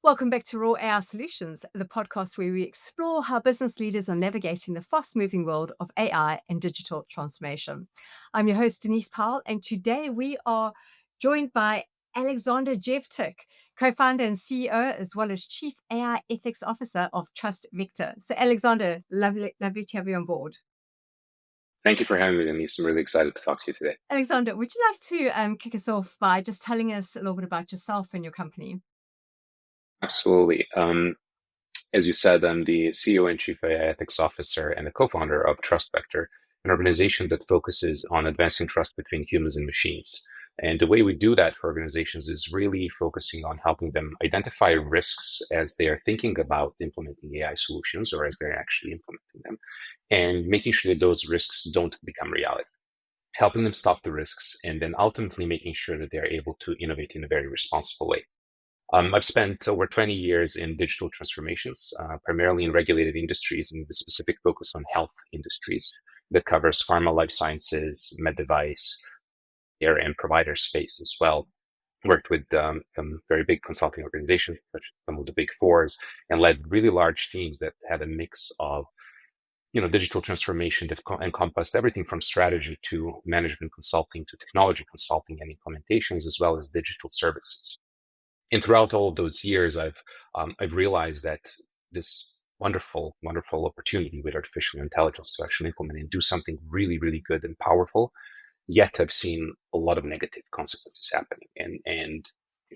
Welcome back to Raw AI Solutions, the podcast where we explore how business leaders are navigating the fast moving world of AI and digital transformation. I'm your host, Denise Powell, and today we are joined by Aleksandar Jevtic, co founder and CEO, as well as Chief AI Ethics Officer of TrustVector. So, Aleksandar, lovely to have you on board. Thank you for having me, Denise. I'm really excited to talk to you today. Aleksandar, would you like to kick us off by just telling us a little bit about yourself and your company? Absolutely. As you said, I'm the CEO and Chief AI Ethics Officer and the co-founder of TrustVector, an organization that focuses on advancing trust between humans and machines. And the way we do that for organizations is really focusing on helping them identify risks as they are thinking about implementing AI solutions or as they're actually implementing them, and making sure that those risks don't become reality. Helping them stop the risks, and then ultimately making sure that they're able to innovate in a very responsible way. I've spent over 20 years in digital transformations, primarily in regulated industries, and with a specific focus on health industries that covers pharma, life sciences, med device, care, and provider space as well. Worked with some very big consulting organizations, such as some of the big fours, and led really large teams that had a mix of digital transformation that encompassed everything from strategy to management consulting to technology consulting and implementations, as well as digital services. And throughout all of those years, I've realized that this wonderful, wonderful opportunity with artificial intelligence to actually implement and do something really, really good and powerful. Yet I've seen a lot of negative consequences happening. And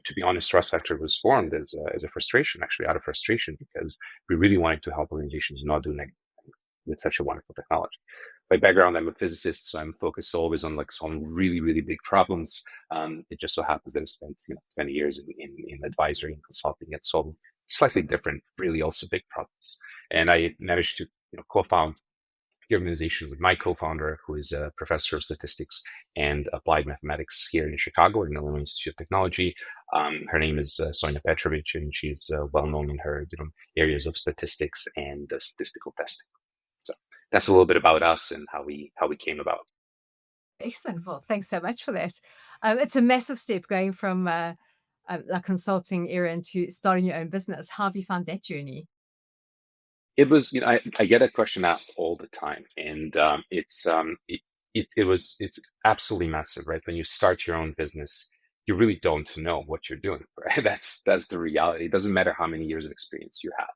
to be honest, TrustVector was formed as a frustration, actually out of frustration, because we really wanted to help organizations not do negative things with such a wonderful technology. By background, I'm a physicist, so I'm focused always on like solving really, really big problems. It just so happens that I've spent 20 years in advisory and consulting and solving slightly different, really also big problems. And I managed to co-found the organization with my co-founder, who is a professor of statistics and applied mathematics here in Chicago in the Illinois Institute of Technology. Her name is Sonia Petrovic, and she's well known in her areas of statistics and statistical testing. So that's a little bit about us and how we came about. Excellent. Well, thanks so much for that. It's a massive step going from a consulting era into starting your own business. How have you found that journey? It was, I get that question asked all the time, and it's absolutely massive, right? When you start your own business, you really don't know what you're doing, right? That's the reality. It doesn't matter how many years of experience you have.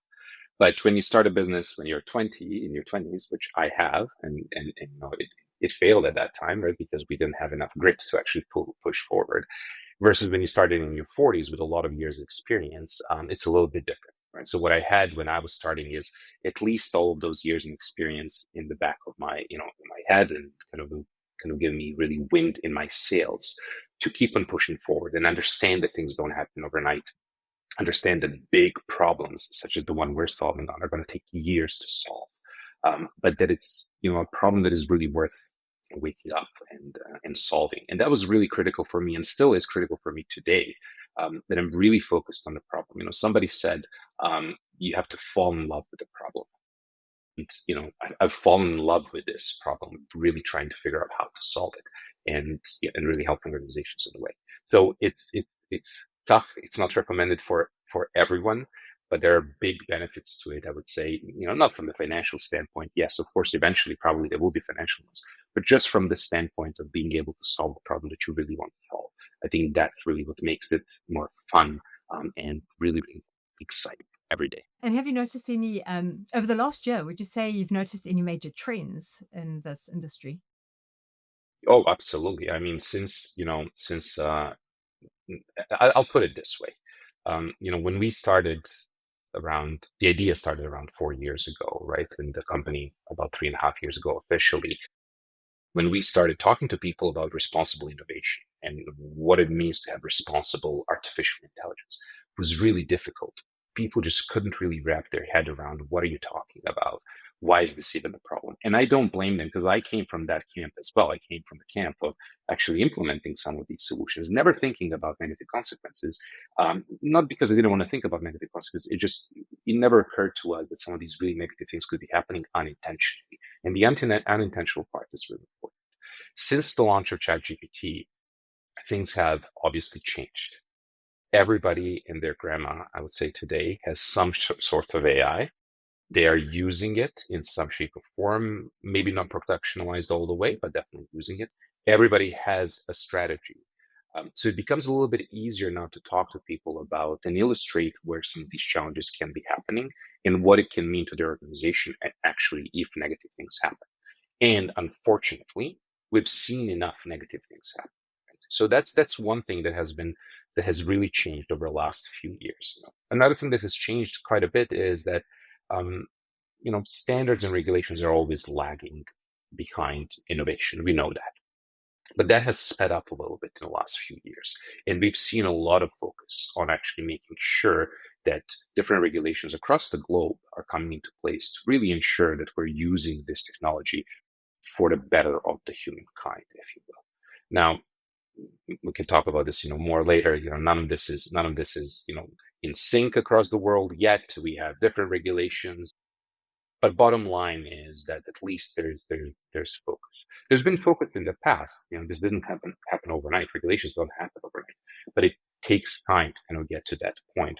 But when you start a business when you're 20, in your 20s, which I have, and it failed at that time, right? Because we didn't have enough grit to actually push forward. Versus when you started in your 40s with a lot of years of experience, it's a little bit different, right? So what I had when I was starting is at least all of those years and experience in the back of my, in my head, and kind of give me really wind in my sails to keep on pushing forward and understand that things don't happen overnight. Understand that big problems, such as the one we're solving on, are going to take years to solve, but that it's a problem that is really worth waking up and solving. And that was really critical for me, and still is critical for me today. That I'm really focused on the problem. Somebody said you have to fall in love with the problem. And I've fallen in love with this problem, really trying to figure out how to solve it, and really helping organizations in a way. So it's tough. It's not recommended for everyone, but there are big benefits to it. I would say, not from the financial standpoint. Yes, of course, eventually probably there will be financial ones, but just from the standpoint of being able to solve a problem that you really want to solve. I think that's really what makes it more fun, and really, really exciting every day. And have you noticed any, over the last year, would you say you've noticed any major trends in this industry? Oh, absolutely. I mean, since I'll put it this way. When we started the idea started around 4 years ago, right? And the company about 3.5 years ago officially, when we started talking to people about responsible innovation and what it means to have responsible artificial intelligence, was really difficult. People just couldn't really wrap their head around, what are you talking about? Why is this even a problem? And I don't blame them, because I came from that camp as well. I came from the camp of actually implementing some of these solutions, never thinking about negative consequences. Not because I didn't want to think about negative consequences. It never occurred to us that some of these really negative things could be happening unintentionally. And the unintentional part is really important. Since the launch of ChatGPT, things have obviously changed. everybody and their grandma, I would say today, has some sort of AI. They are using it in some shape or form, maybe not productionalized all the way, but definitely using it. Everybody has a strategy. So it becomes a little bit easier now to talk to people about and illustrate where some of these challenges can be happening and what it can mean to their organization, actually, if negative things happen. And unfortunately, we've seen enough negative things happen. Right? So that's one thing that has really changed over the last few years. Another thing that has changed quite a bit is that um, standards and regulations are always lagging behind innovation. We know that. But that has sped up a little bit in the last few years. And we've seen a lot of focus on actually making sure that different regulations across the globe are coming into place to really ensure that we're using this technology for the better of the humankind, if you will. Now, we can talk about this, more later. None of this is, in sync across the world yet. We have different regulations, but bottom line is that at least there's focus. There's been focus in the past. This didn't happen overnight. Regulations don't happen overnight, but it takes time to get to that point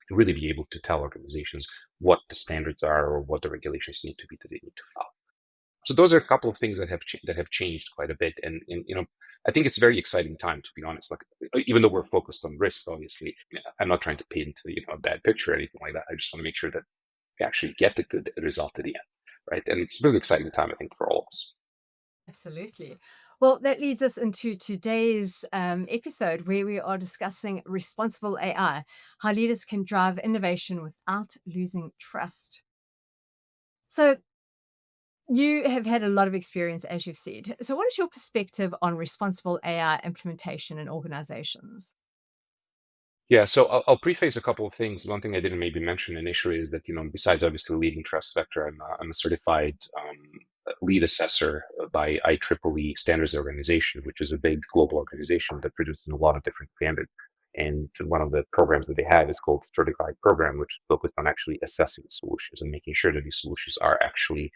and really be able to tell organizations what the standards are or what the regulations need to be that they need to follow. So those are a couple of things that have changed quite a bit, and I think it's a very exciting time, to be honest. Like, even though we're focused on risk, obviously, I'm not trying to paint a bad picture or anything like that. I just want to make sure that we actually get the good result at the end, right? And it's a really exciting time, I think, for all of us. Absolutely. Well, that leads us into today's episode where we are discussing responsible AI, how leaders can drive innovation without losing trust. So, you have had a lot of experience, as you've said. So, what is your perspective on responsible AI implementation in organizations? Yeah, so I'll preface a couple of things. One thing I didn't maybe mention initially is that, besides obviously leading TrustVector, I'm a certified lead assessor by IEEE Standards Organization, which is a big global organization that produces a lot of different standards. And one of the programs that they have is called Certified Program, which is focused on actually assessing solutions and making sure that these solutions are actually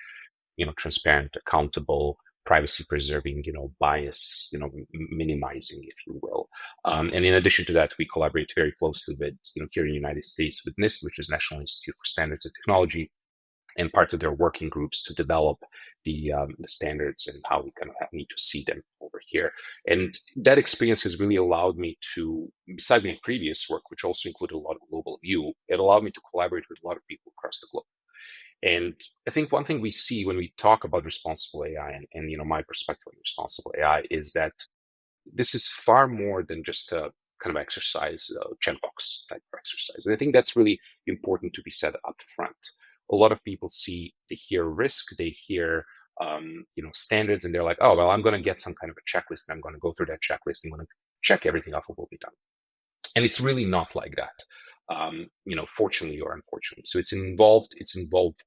transparent, accountable, privacy preserving, bias, minimizing, if you will. And in addition to that, we collaborate very closely with, here in the United States with NIST, which is National Institute for Standards and Technology, and part of their working groups to develop the standards and how we kind of need to see them over here. And that experience has really allowed me to, besides my previous work, which also included a lot of global view, it allowed me to collaborate with a lot of people across the globe. And I think one thing we see when we talk about responsible AI and my perspective on responsible AI is that this is far more than just a kind of exercise, checkbox type of exercise. And I think that's really important to be said up front. A lot of people they hear risk, they hear standards, and they're like, oh, well, I'm going to get some kind of a checklist, and I'm going to go through that checklist, and I'm going to check everything off, and will be done. And it's really not like that. Fortunately or unfortunately. So it's involved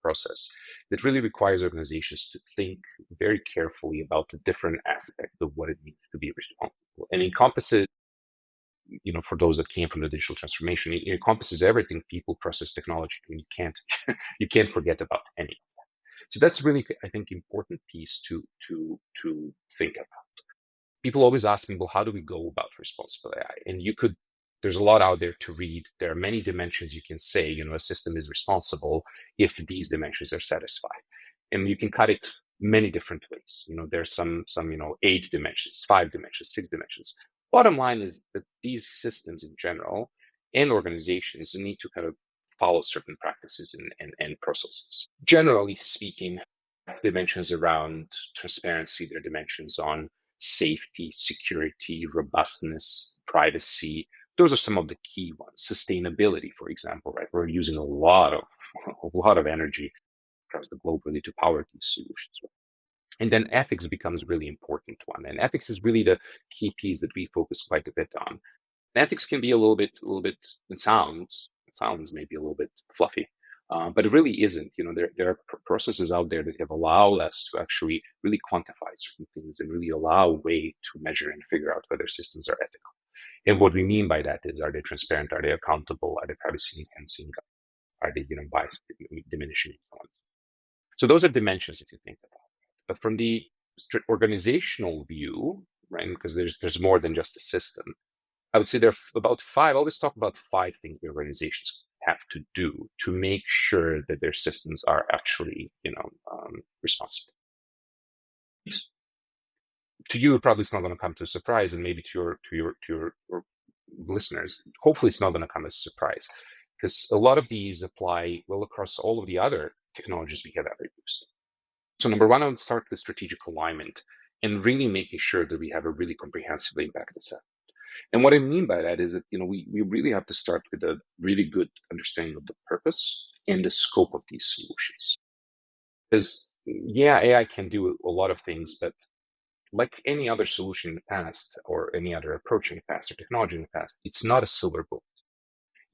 process that really requires organizations to think very carefully about the different aspects of what it means to be responsible. And encompasses, for those that came from the digital transformation, it encompasses everything: people, process, technology. And you can't forget about any of that. So that's really, I think, important piece to think about. People always ask me, well, how do we go about responsible AI? And there's a lot out there to read. There are many dimensions you can say, a system is responsible if these dimensions are satisfied. And you can cut it many different ways. There's some 8 dimensions, 5 dimensions, 6 dimensions. Bottom line is that these systems in general and organizations need to kind of follow certain practices and processes. Generally speaking, dimensions around transparency, there are dimensions on safety, security, robustness, privacy. Those are some of the key ones. Sustainability, for example, right? We're using a lot of energy across the globe really to power these solutions. Right? And then ethics becomes really important one. And ethics is really the key piece that we focus quite a bit on. Ethics can be a little bit. It sounds maybe a little bit fluffy, but it really isn't. There are processes out there that have allowed us to actually really quantify certain things and really allow a way to measure and figure out whether systems are ethical. And what we mean by that is, are they transparent? Are they accountable? Are they privacy enhancing? Are they, bias diminishing? And so on. So those are dimensions if you think about it. But from the organizational view, right? Because there's more than just a system. I would say there are about five. I always talk about five things that organizations have to do to make sure that their systems are actually, responsible. To you, probably it's not going to come to a surprise, and maybe to your listeners, hopefully it's not going to come as a surprise, because a lot of these apply well across all of the other technologies we have ever used. So number one, I would start with strategic alignment and really making sure that we have a really comprehensive impact assessment. And what I mean by that is that we really have to start with a really good understanding of the purpose and the scope of these solutions. Because yeah, AI can do a lot of things, but like any other solution in the past, or any other approach in the past, or technology in the past, it's not a silver bullet.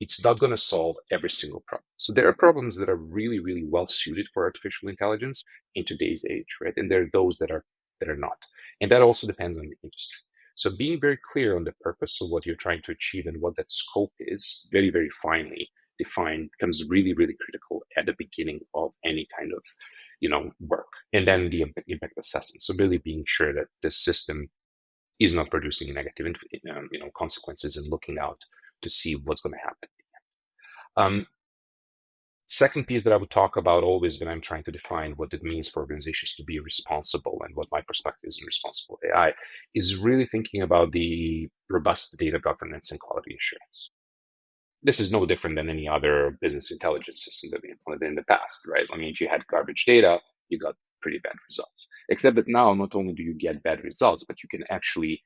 It's not going to solve every single problem. So there are problems that are really, really well suited for artificial intelligence in today's age, right? And there are those that are not. And that also depends on the industry. So being very clear on the purpose of what you're trying to achieve and what that scope is, very, very finely defined, becomes really, really critical at the beginning of any kind of work. And then the impact assessment. So really being sure that the system is not producing negative consequences, and looking out to see what's going to happen. Um, Second piece that I would talk about always when I'm trying to define what it means for organizations to be responsible and what my perspective is in responsible AI is really thinking about the robust data governance and quality assurance. This is no different than any other business intelligence system that we implemented in the past, right? I mean, if you had garbage data, you got pretty bad results. Except that now, not only do you get bad results, but you can actually,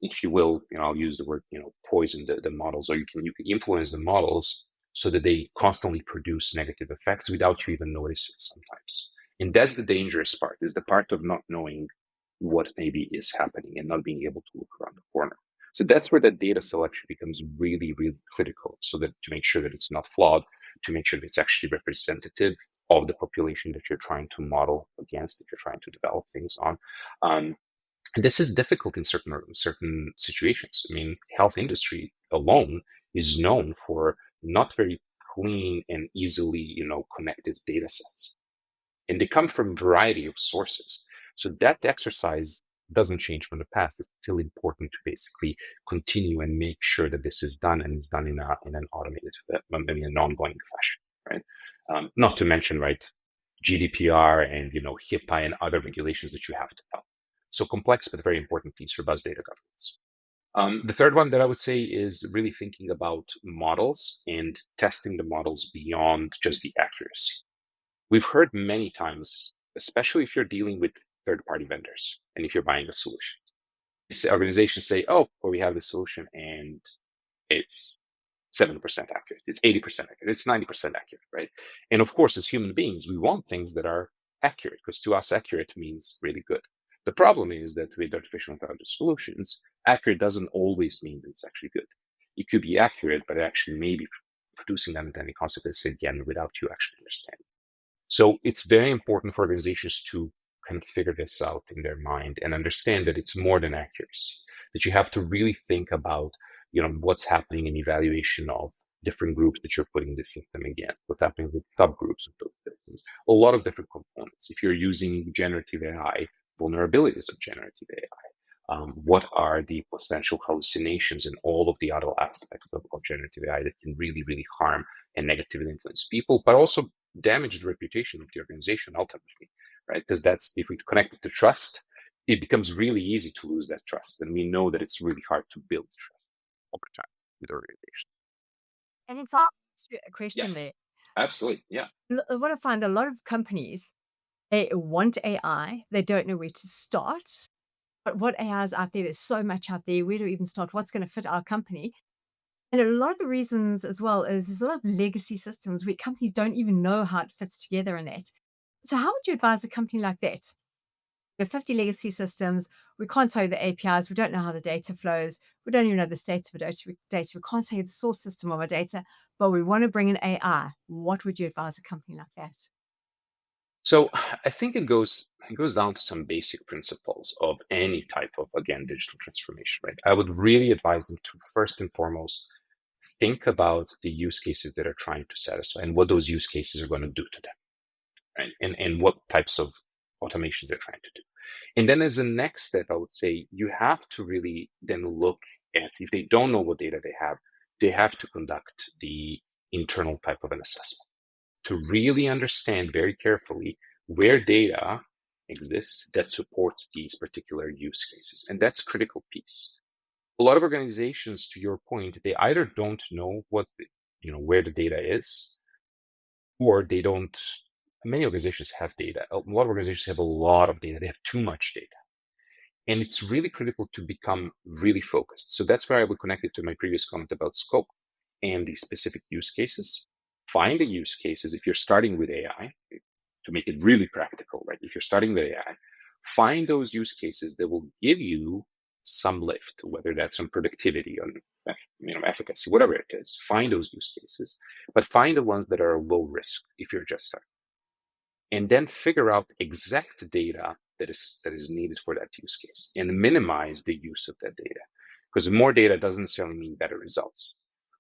if you will, I'll use the word, poison the models, or you can influence the models so that they constantly produce negative effects without you even noticing sometimes. And that's the dangerous part, is the part of not knowing what maybe is happening and not being able to look around the corner. So that's where that data selection becomes really, really critical, so that to make sure that it's not flawed, to make sure that it's actually representative of the population that you're trying to model against, that you're trying to develop things on. This is difficult in certain situations. I mean, health industry alone is known for not very clean and easily, connected data sets, and they come from a variety of sources. So that exercise doesn't change from the past. It's still important to basically continue and make sure that this is done, and is done in an automated, maybe an ongoing fashion, right? Not to mention, right, GDPR and HIPAA and other regulations that you have to follow. So complex but very important piece for buzz data governance. The third one that I would say is really thinking about models and testing the models beyond just the accuracy. We've heard many times, especially if you're dealing with third-party vendors and if you're buying a solution, organizations say, "Oh, well, we have the solution and it's 7% accurate, it's 80% accurate, it's 90% accurate," right? And of course, as human beings, we want things that are accurate, because to us, accurate means really good. The problem is that with artificial intelligence solutions, accurate doesn't always mean that it's actually good. It could be accurate, but it actually may be producing unintended consequences again without you actually understanding. So it's very important for organizations to kind of figure this out in their mind and understand that it's more than accuracy, that you have to really think about, what's happening in evaluation of different groups that you're putting the system again, what's happening with subgroups of those systems, a lot of different components. If you're using generative AI, vulnerabilities of generative AI, what are the potential hallucinations and all of the other aspects of generative AI that can really, really harm and negatively influence people, but also damage the reputation of the organization ultimately, right? Because that's, if we connect it to trust, it becomes really easy to lose that trust. And we know that it's really hard to build trust over time with organizations. And it's all a Yeah, question there. absolutely. Yeah. What I find, a lot of companies, they want AI, they don't know where to start. But what AI is out there, there's so much out there. Where do we even start? What's going to fit our company? And a lot of the reasons as well is there's a lot of legacy systems where companies don't even know how it fits together in that. So how would you advise a company like that? We have 50 legacy systems. We can't tell you the APIs. We don't know how the data flows. We don't even know the state of the data. We can't tell you the source system of our data, but we want to bring in AI. What would you advise a company like that? So I think it goes down to some basic principles of any type of, again, digital transformation, right? I would really advise them to first and foremost think about the use cases that are trying to satisfy and what those use cases are going to do to them, right? And what types of automations they're trying to do. And then as a next step, I would say you have to really then look at, if they don't know what data they have to conduct the internal type of an assessment to really understand very carefully where data exists that supports these particular use cases. And that's a critical piece. A lot of organizations, to your point, they either don't know where the data is, or they don't. Many organizations have data. A lot of organizations have a lot of data. They have too much data. And it's really critical to become really focused. So that's where I would connect it to my previous comment about scope and the specific use cases. Find the use cases if you're starting with AI to make it really practical, right? If you're starting with AI, find those use cases that will give you some lift, whether that's on productivity, on efficacy, whatever it is. Find those use cases, but find the ones that are low risk if you're just starting, and then figure out exact data that is needed for that use case and minimize the use of that data. Because more data doesn't necessarily mean better results.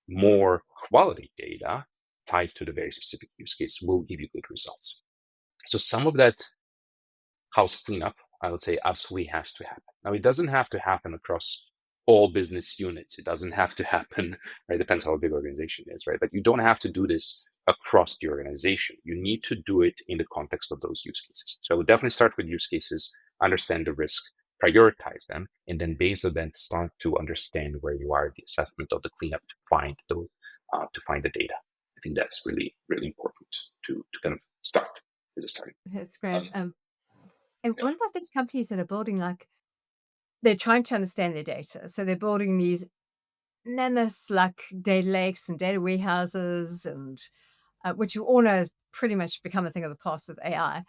More quality data tied to the very specific use case will give you good results. So some of that house cleanup, I would say, absolutely has to happen. Now, it doesn't have to happen across all business units. It doesn't have to happen, right? It depends how big organization is, right? But you don't have to do this across the organization. You need to do it in the context of those use cases. So I would definitely start with use cases, understand the risk, prioritize them, and then based on that, start to understand where you are, the assessment of the cleanup to find the data. I think that's really, really important to kind of start as a starting. That's great. Um, And yeah. what about these companies that are building like they're trying to understand their data? So they're building these mammoth like data lakes and data warehouses, and which you all know has pretty much become a thing of the past with AI.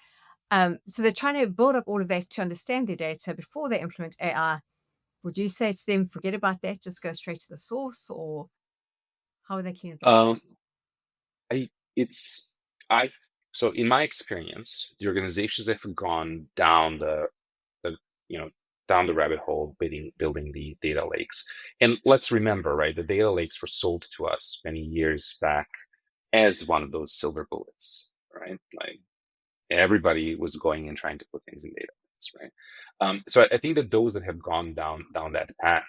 So they're trying to build up all of that to understand their data before they implement AI. Would you say to them, forget about that, just go straight to the source, or how would they clean up their Um, data? I it's I so in my experience, the organizations that have gone down the you know down the rabbit hole building the data lakes. And let's remember, right, the data lakes were sold to us many years back as one of those silver bullets, right? Like everybody was going and trying to put things in data lakes, right? So I think that those that have gone down that path,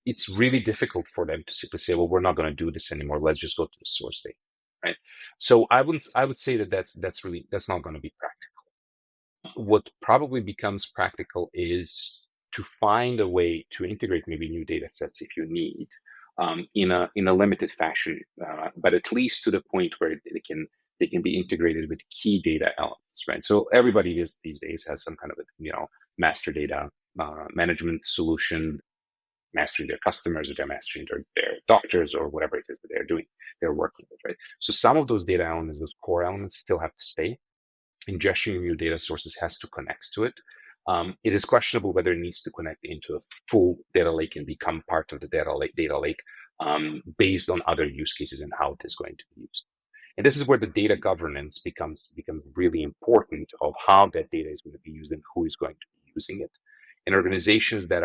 it's really difficult for them to simply say, well, we're not going to do this anymore. Let's just go to the source data, right? So I would say that that's not going to be practical. What probably becomes practical is to find a way to integrate maybe new data sets if you need, in a limited fashion, but at least to the point where they can be integrated with key data elements, right? So everybody these days has some kind of master data management solution, mastering their customers, or they're mastering their doctors, or whatever it is that they're working with, right? So some of those data elements, those core elements, still have to stay. Ingestion of new data sources has to connect to it. It is questionable whether it needs to connect into a full data lake and become part of the data lake, based on other use cases and how it is going to be used. And this is where the data governance becomes really important, of how that data is going to be used and who is going to be using it. And organizations that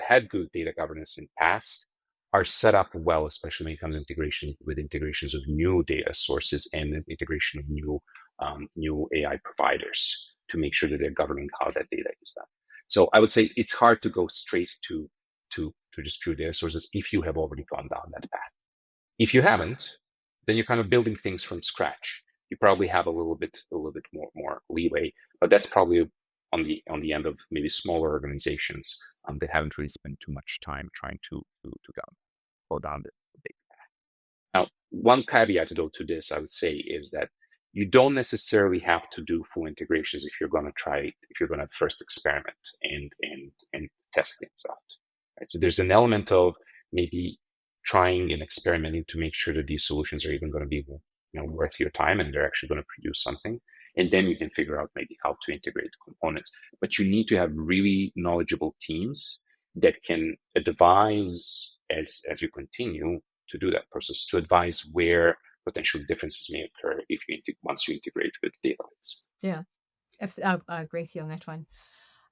had good data governance in the past are set up well, especially when it comes to integrations of new data sources and integration of new AI providers, to make sure that they're governing how that data is done. So I would say it's hard to go straight to just pure data sources if you have already gone down that path. If you haven't, then you're kind of building things from scratch. You probably have a little bit more leeway, but that's probably on the end of maybe smaller organizations that haven't really spent too much time trying to go down the big. Now, one caveat though to this, I would say, is that you don't necessarily have to do full integrations if you're going to first experiment and test things out. Right? So there's an element of maybe trying and experimenting to make sure that these solutions are even going to be worth your time, and they're actually going to produce something. And then you can figure out maybe how to integrate the components. But you need to have really knowledgeable teams that can advise as you continue to do that process, to advise where potential differences may occur once you integrate with data lakes. Yeah, I agree with you on that one.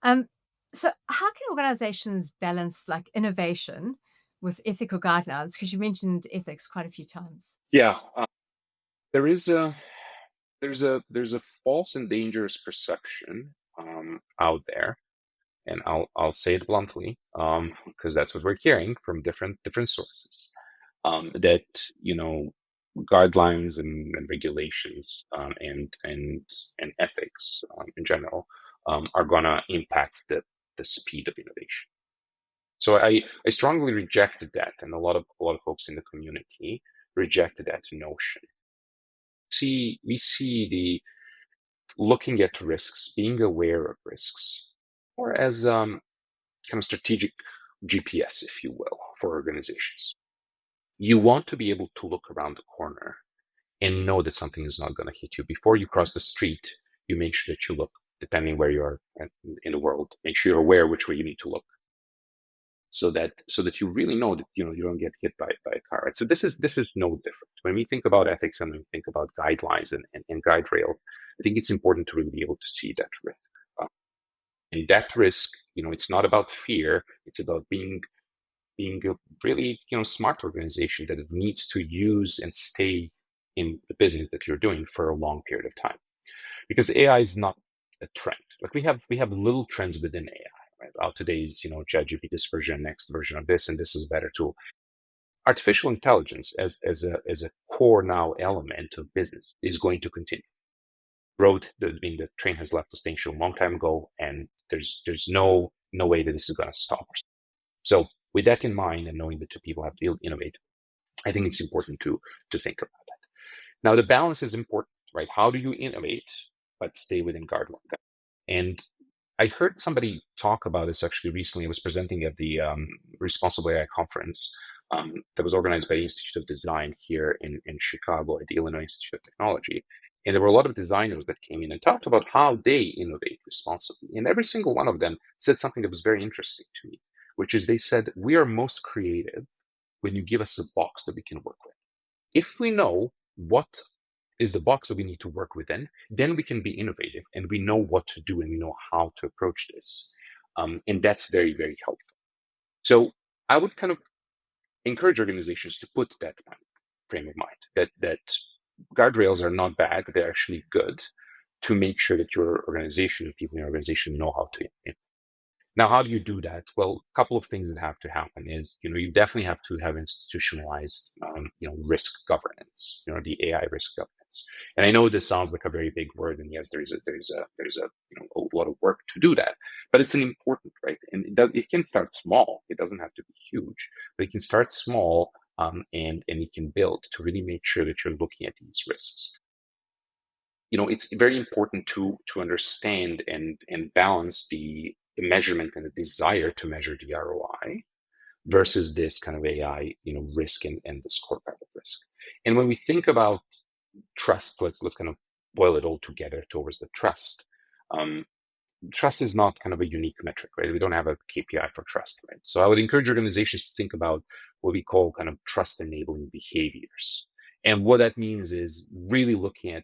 Um, so how can organizations balance like innovation with ethical guidelines? Because you mentioned ethics quite a few times. Yeah, there is a there's a false and dangerous perception out there, and I'll say it bluntly, because that's what we're hearing from different sources, that guidelines and regulations, and ethics, in general, are gonna impact the speed of innovation. So I strongly rejected that, and a lot of folks in the community rejected that notion. We see the looking at risks, being aware of risks, or as kind of strategic GPS, if you will, for organizations. You want to be able to look around the corner and know that something is not going to hit you. Before you cross the street, you make sure that you look, depending where you are in the world, make sure you're aware which way you need to look, so that you really know that you don't get hit by a car. Right? So this is no different. When we think about ethics and we think about guidelines and guardrail, I think it's important to really be able to see that risk. And that risk, it's not about fear. It's about being a really smart organization that it needs to use and stay in the business that you're doing for a long period of time. Because AI is not a trend. Like we have little trends within AI. Right? Today's ChatGPT, this version, next version of this, and this is a better tool. Artificial intelligence as a core now element of business is going to continue. The train has left the station a long time ago, and there's no way that this is going to stop. So with that in mind, and knowing that people have to innovate, I think it's important to think about that. Now, the balance is important, right? How do you innovate but stay within guidelines? And I heard somebody talk about this actually recently. I was presenting at the Responsible AI conference that was organized by the Institute of Design here in Chicago at the Illinois Institute of Technology. And there were a lot of designers that came in and talked about how they innovate responsibly. And every single one of them said something that was very interesting to me, which is they said, we are most creative when you give us a box that we can work with. If we know what is the box that we need to work within, then we can be innovative and we know what to do and we know how to approach this. And that's very, very helpful. So I would kind of encourage organizations to put that frame of mind, that guardrails are not bad, they're actually good, to make sure that your organization and people in your organization know how to innovate. Now, how do you do that? Well, a couple of things that have to happen is, you definitely have to have institutionalized, risk governance, the AI risk governance. And I know this sounds like a very big word, and yes, there's a a lot of work to do that, but it's an important, right? And it can start small. It doesn't have to be huge, but it can start small, and it can build to really make sure that you're looking at these risks. It's very important to understand and balance the measurement and the desire to measure the ROI versus this kind of AI, risk and the scorecard of risk. And when we think about trust, let's kind of boil it all together towards the trust. Trust is not kind of a unique metric, right? We don't have a KPI for trust, right? So I would encourage organizations to think about what we call kind of trust enabling behaviors. And what that means is really looking at,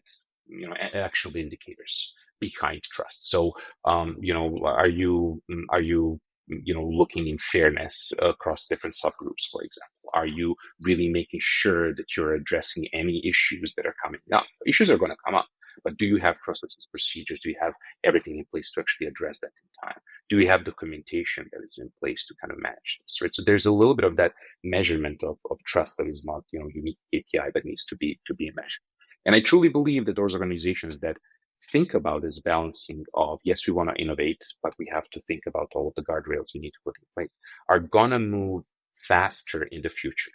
actionable indicators behind trust. So, are you looking in fairness across different subgroups, for example? Are you really making sure that you're addressing any issues that are coming up? Issues are going to come up, but do you have processes, procedures? Do you have everything in place to actually address that in time? Do we have documentation that is in place to kind of manage this, right? So there's a little bit of that measurement of trust that is not, unique API, but needs to be measured. And I truly believe that those organizations that think about this balancing of, yes, we want to innovate, but we have to think about all of the guardrails we need to put in place, are gonna move faster in the future.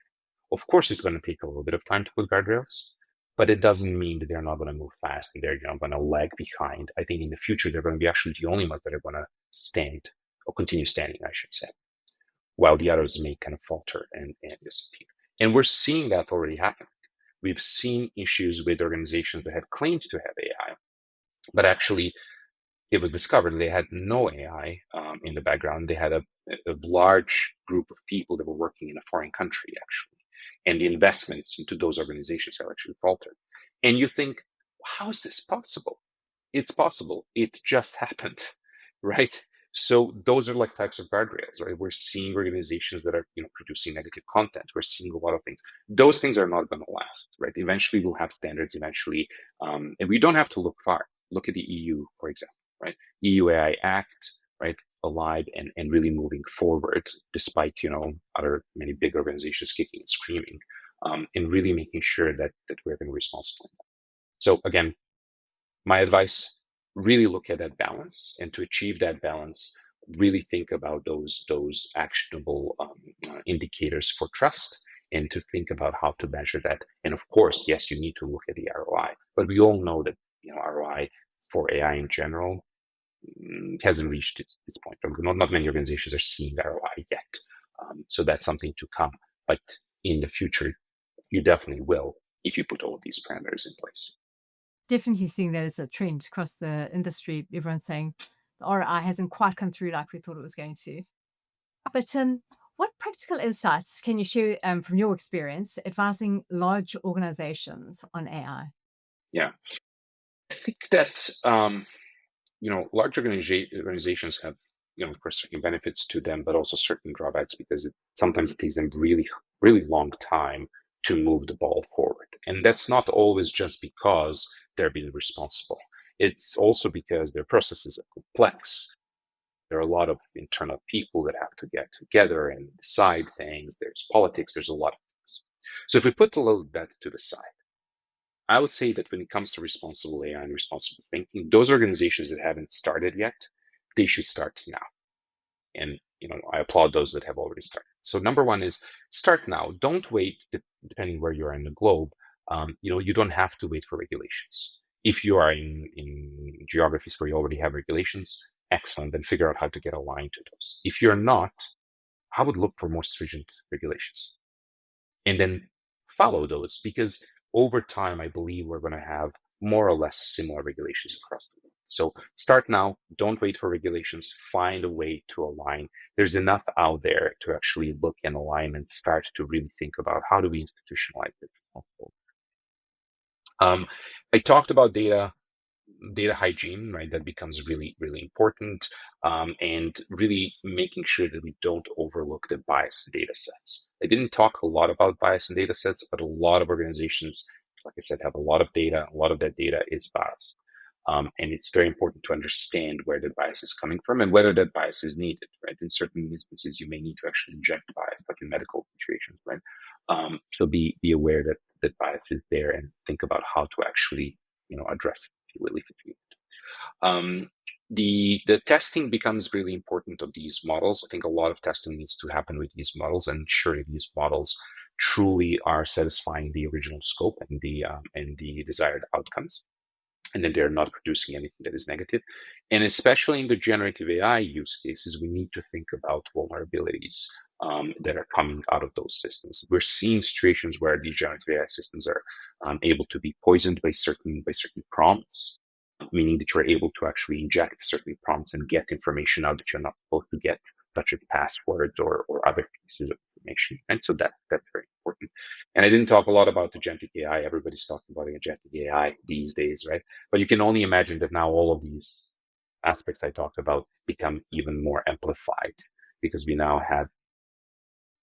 Of course, it's going to take a little bit of time to put guardrails, but it doesn't mean that they're not going to move fast and they're going to lag behind. I think in the future, they're going to be actually the only ones that are going to stand or continue standing, I should say, while the others may kind of falter and disappear. And we're seeing that already happen. We've seen issues with organizations that have claimed to have AI, but actually it was discovered they had no AI in the background. They had a large group of people that were working in a foreign country, actually. And the investments into those organizations have actually faltered. And you think, how is this possible? It's possible. It just happened, right? So those are like types of guardrails, right? We're seeing organizations that are, producing negative content. We're seeing a lot of things. Those things are not going to last, right? Eventually, we'll have standards. Eventually, and we don't have to look far. Look at the EU, for example, right? EU AI Act, right? alive and really moving forward, despite other many big organizations kicking and screaming, and really making sure that we're being responsible. So again, my advice: really look at that balance, and to achieve that balance, really think about those actionable indicators for trust, and to think about how to measure that. And of course, yes, you need to look at the ROI, but we all know that ROI for AI in general hasn't reached its point. Not many organizations are seeing the ROI yet. So that's something to come. But in the future, you definitely will if you put all of these parameters in place. Definitely seeing that as a trend across the industry. Everyone's saying the ROI hasn't quite come through like we thought it was going to. But what practical insights can you share from your experience advising large organizations on AI? Yeah, I think that large organizations have, of course, certain benefits to them, but also certain drawbacks, because it sometimes takes them really, really long time to move the ball forward. And that's not always just because they're being responsible. It's also because their processes are complex. There are a lot of internal people that have to get together and decide things. There's politics. There's a lot of things. So if we put a little that to the side, I would say that when it comes to responsible AI and responsible thinking, those organizations that haven't started yet, they should start now. And I applaud those that have already started. So number one is start now. Don't wait, depending where you are in the globe. You don't have to wait for regulations. If you are in geographies where you already have regulations, excellent. Then figure out how to get aligned to those. If you're not, I would look for more stringent regulations, and then follow those, because over time, I believe we're going to have more or less similar regulations across the world. So start now. Don't wait for regulations. Find a way to align. There's enough out there to actually look and align and start to really think about how do we institutionalize it. I talked about data hygiene, right? That becomes really, really important, and really making sure that we don't overlook the biased data sets. I didn't talk a lot about bias in data sets, but a lot of organizations, like I said, have a lot of data. A lot of that data is biased. And it's very important to understand where the bias is coming from and whether that bias is needed, right? In certain instances, you may need to actually inject bias, like in medical situations, right? So be aware that bias is there, and think about how to actually, address it, if you will, if it's needed. Um, the testing becomes really important of these models. I think a lot of testing needs to happen with these models, and ensure that these models truly are satisfying the original scope and the desired outcomes, and then they're not producing anything that is negative. And especially in the generative AI use cases, we need to think about vulnerabilities that are coming out of those systems. We're seeing situations where these generative AI systems are able to be poisoned by certain prompts, meaning that you're able to actually inject certain prompts and get information out that you're not supposed to get, such as passwords or other pieces of information. And so that's very important. And I didn't talk a lot about agentic AI. Everybody's talking about agentic AI these days, right? But you can only imagine that now all of these aspects I talked about become even more amplified, because we now have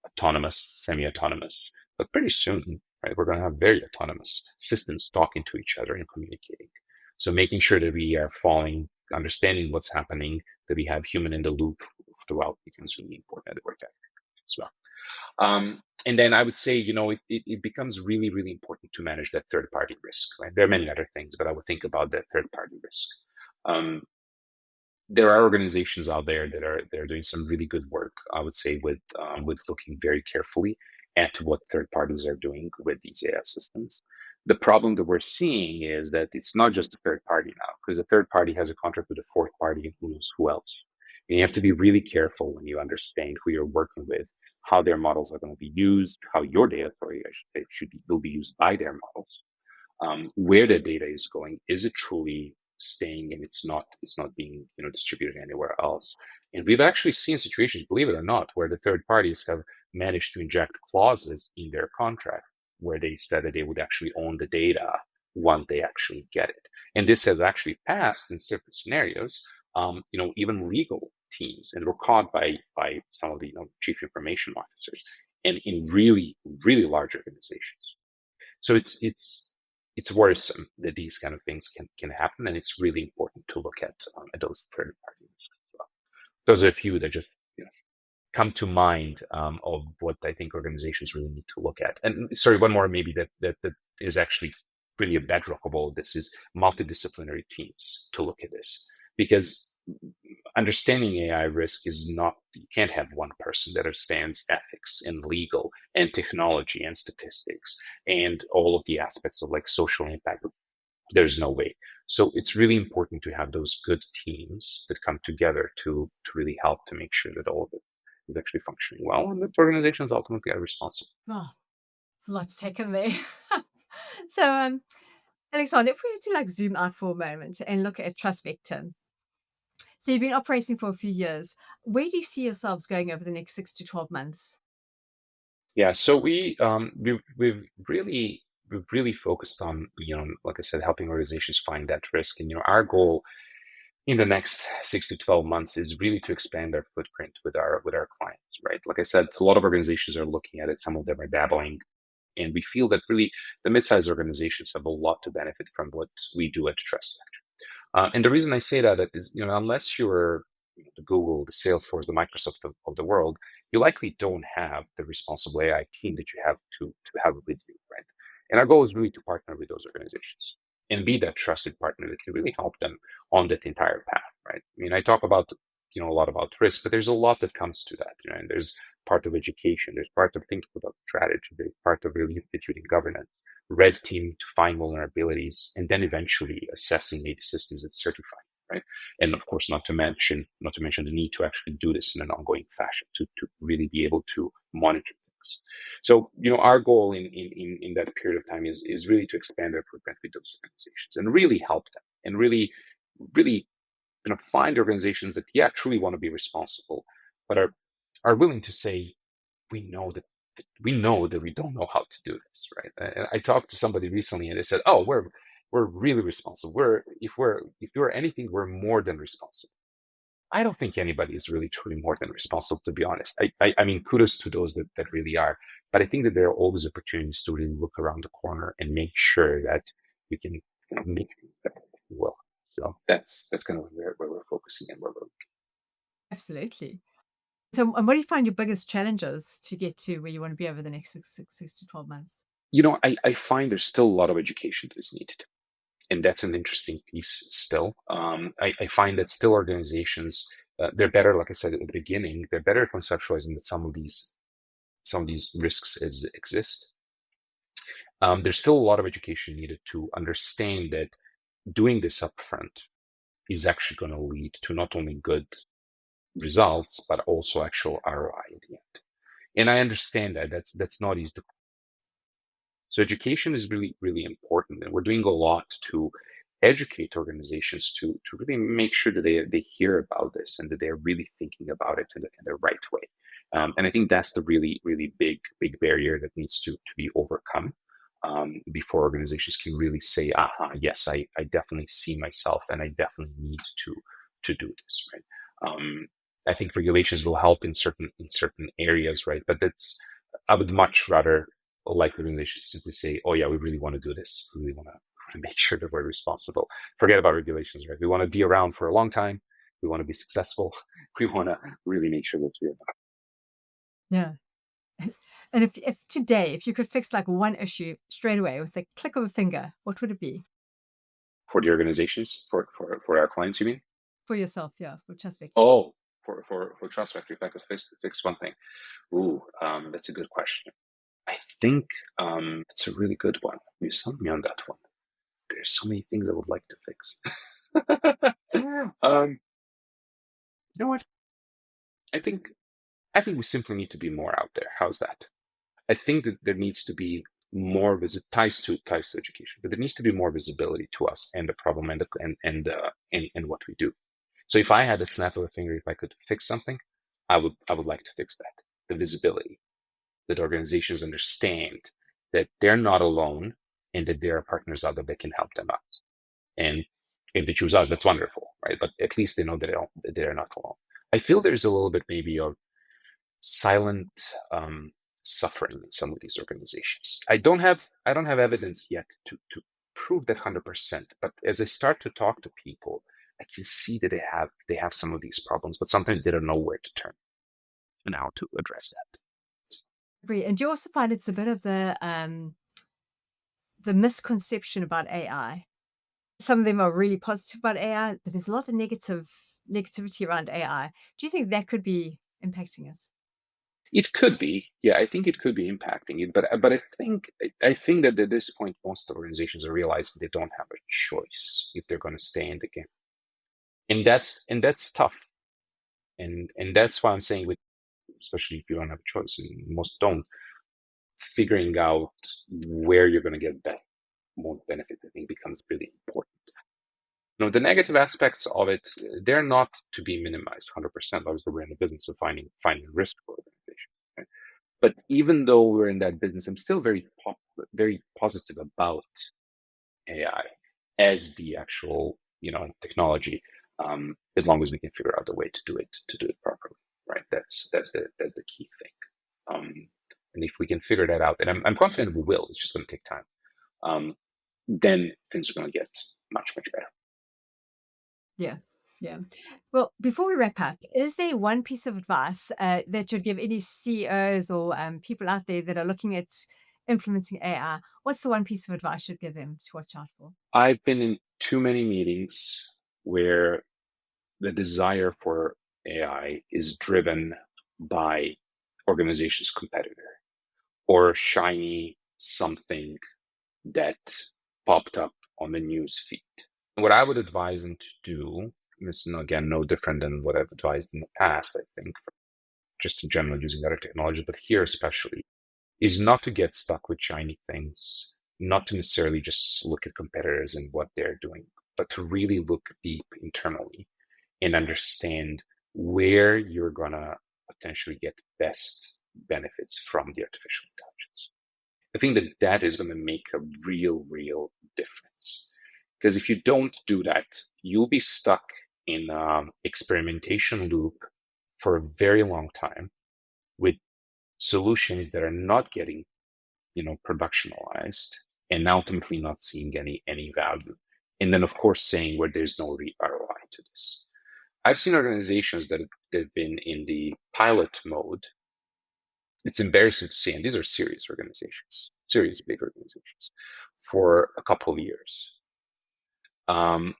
autonomous, semi-autonomous, but pretty soon, right, we're going to have very autonomous systems talking to each other and communicating. So making sure that we are following, understanding what's happening, that we have human in the loop throughout becomes really important at work as well. And then I would say, it becomes really, really important to manage that third party risk, right? There are many other things, but I would think about that third party risk. Um, there are organizations out there that are doing some really good work, I would say, with looking very carefully at what third parties are doing with these AI systems. The problem that we're seeing is that it's not just a third party now, because the third party has a contract with a fourth party, and who knows who else. And you have to be really careful when you understand who you're working with, how their models are going to be used, how your data, sorry, I should say, will be used by their models, where the data is going. Is it truly staying, and it's not being distributed anywhere else? And we've actually seen situations, believe it or not, where the third parties have managed to inject clauses in their contract where they said that they would actually own the data once they actually get it. And this has actually passed in certain scenarios, even legal teams, and were caught by some of the chief information officers, and in really, really large organizations. So it's worrisome that these kind of things can happen, and it's really important to look at those third parties as well. those are a few that just come to mind of what I think organizations really need to look at. And sorry, one more maybe that is actually really a bedrock of all of this is multidisciplinary teams to look at this, because understanding AI risk is not, you can't have one person that understands ethics and legal and technology and statistics and all of the aspects of like social impact. There's no way. So it's really important to have those good teams that come together to really help to make sure that all of it is actually functioning well, and that organizations ultimately are responsible. Oh, it's a lot to take in there. So, Alexander, if we were to like zoom out for a moment and look at TrustVector, so you've been operating for a few years. Where do you see yourselves going over the next 6 to 12 months? Yeah, so we've really focused on, like I said, helping organizations find that risk. And our goal in the next 6 to 12 months is really to expand our footprint with our clients, right? Like I said, a lot of organizations are looking at it, some of them are dabbling, and we feel that really the mid-sized organizations have a lot to benefit from what we do at Trust. And the reason I say that is, unless you're the Google, the Salesforce, the Microsoft of the world, you likely don't have the responsible AI team that you have to have with you, right? And our goal is really to partner with those organizations and be that trusted partner that can really help them on that entire path, right? I mean, I talk about a lot about risk, but there's a lot that comes to that, and there's part of education, there's part of thinking about strategy, there's part of really instituting governance, red team to find vulnerabilities, and then eventually assessing maybe systems that certify, right? And of course, not to mention the need to actually do this in an ongoing fashion to really be able to monitor things. So, our goal in that period of time is really to expand our footprint with those organizations and really help them and really find organizations that truly want to be responsible, but are willing to say we know that we don't know how to do this, right? And I talked to somebody recently, and they said, "Oh, we're really responsible. If we're anything, we're more than responsible." I don't think anybody is really truly more than responsible, to be honest. I mean, kudos to those that really are, but I think that there are always opportunities to really look around the corner and make sure that we can make things better, if you will. So that's kind of where we're focusing and where we're. Absolutely. So, and what do you find your biggest challenges to get to where you want to be over the next six to 12 months? I find there's still a lot of education that is needed, and that's an interesting piece still. I find that still organizations, they're better, like I said at the beginning, they're better at conceptualizing that some of these risks exist. There's still a lot of education needed to understand that doing this upfront is actually going to lead to not only good results but also actual ROI at the end. And I understand that that's not easy to. So education is really, really important, and we're doing a lot to educate organizations to really make sure that they hear about this and that they're really thinking about it in the right way. And I think that's the really, really big barrier that needs to be overcome before organizations can really say, "Aha, yes, I definitely see myself, and I definitely need to do this." Right. I think regulations will help in certain areas, right? But I would much rather like organizations simply say, "Oh yeah, we really want to do this. We really want to make sure that we're responsible." Forget about regulations, right? We want to be around for a long time. We want to be successful. We want to really make sure that we're Yeah. And if today, if you could fix like one issue straight away with a click of a finger, what would it be for the organizations, for our clients, you mean? for yourself? Yeah, for TrustVector. Oh, for TrustVector, if I could fix one thing. Ooh, that's a good question. I think it's a really good one. You sent me on that one. There's so many things I would like to fix. You know what? I think I think we simply need to be more out there. How's that? I think that there needs to be more ties to education, but there needs to be more visibility to us and the problem and what we do. So if I had a snap of a finger, if I could fix something, I would like to fix that. The visibility, that organizations understand that they're not alone and that there are partners out there that can help them out. And if they choose us, that's wonderful, right? But at least they know that they're not alone. I feel there's a little bit maybe of silent suffering in some of these organizations. I don't have evidence yet to prove that 100%. But as I start to talk to people, I can see that they have some of these problems, but sometimes they don't know where to turn and how to address that. Agree. And do you also find it's a bit of the misconception about AI? Some of them are really positive about AI, but there's a lot of negativity around AI. Do you think that could be impacting it? It could be, yeah. I think it could be impacting it, but I think that at this point, most organizations are realizing they don't have a choice if they're going to stay in the game, and that's tough, and that's why I'm saying, with especially if you don't have a choice, and most don't, figuring out where you're going to get that more benefit, I think, becomes really important. The negative aspects of it, they're not to be minimized 100%. Obviously, we're in the business of finding risk for organizations. Right? But even though we're in that business, I'm still very positive about AI as the actual technology, as long as we can figure out a way to do it properly. Right? That's the key thing. Um, and if we can figure that out, and I'm confident we will, it's just going to take time. Um, then things are going to get much better. Yeah. Yeah. Well, before we wrap up, is there one piece of advice that you'd give any CEOs or people out there that are looking at implementing AI? What's the one piece of advice you'd give them to watch out for? I've been in too many meetings where the desire for AI is driven by organization's competitor or shiny something that popped up on the news feed. What I would advise them to do is, again, no different than what I've advised in the past, I think, just in general using other technology, but here especially, is not to get stuck with shiny things, not to necessarily just look at competitors and what they're doing, but to really look deep internally and understand where you're going to potentially get best benefits from the artificial intelligence. I think that is going to make a real difference. Because if you don't do that, you'll be stuck in an experimentation loop for a very long time with solutions that are not getting productionalized, and ultimately not seeing any value. And then, of course, saying where there's no ROI to this. I've seen organizations that have been in the pilot mode. It's embarrassing to see, and these are serious organizations, serious big organizations, for a couple of years. And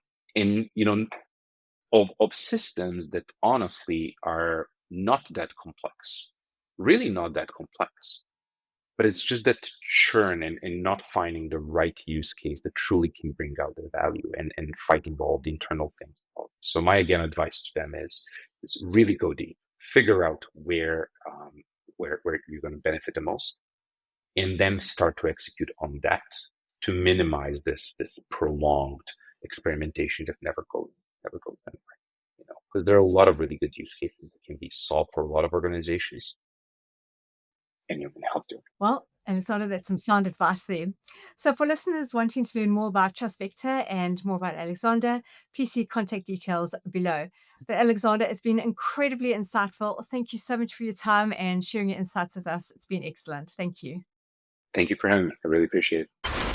of systems that honestly are not that complex, really not that complex. But it's just that churn and not finding the right use case that truly can bring out the value and fighting all the internal things. So my, again, advice to them is really go deep, figure out where you're going to benefit the most, and then start to execute on that to minimize this prolonged experimentation that never goes anywhere. Because there are a lot of really good use cases that can be solved for a lot of organizations, and you can help do it. Well, and it's not that's some sound advice there. So for listeners wanting to learn more about TrustVector and more about Aleksandar, please see contact details below. But Aleksandar, it's been incredibly insightful. Thank you so much for your time and sharing your insights with us. It's been excellent. Thank you. Thank you for having me. I really appreciate it.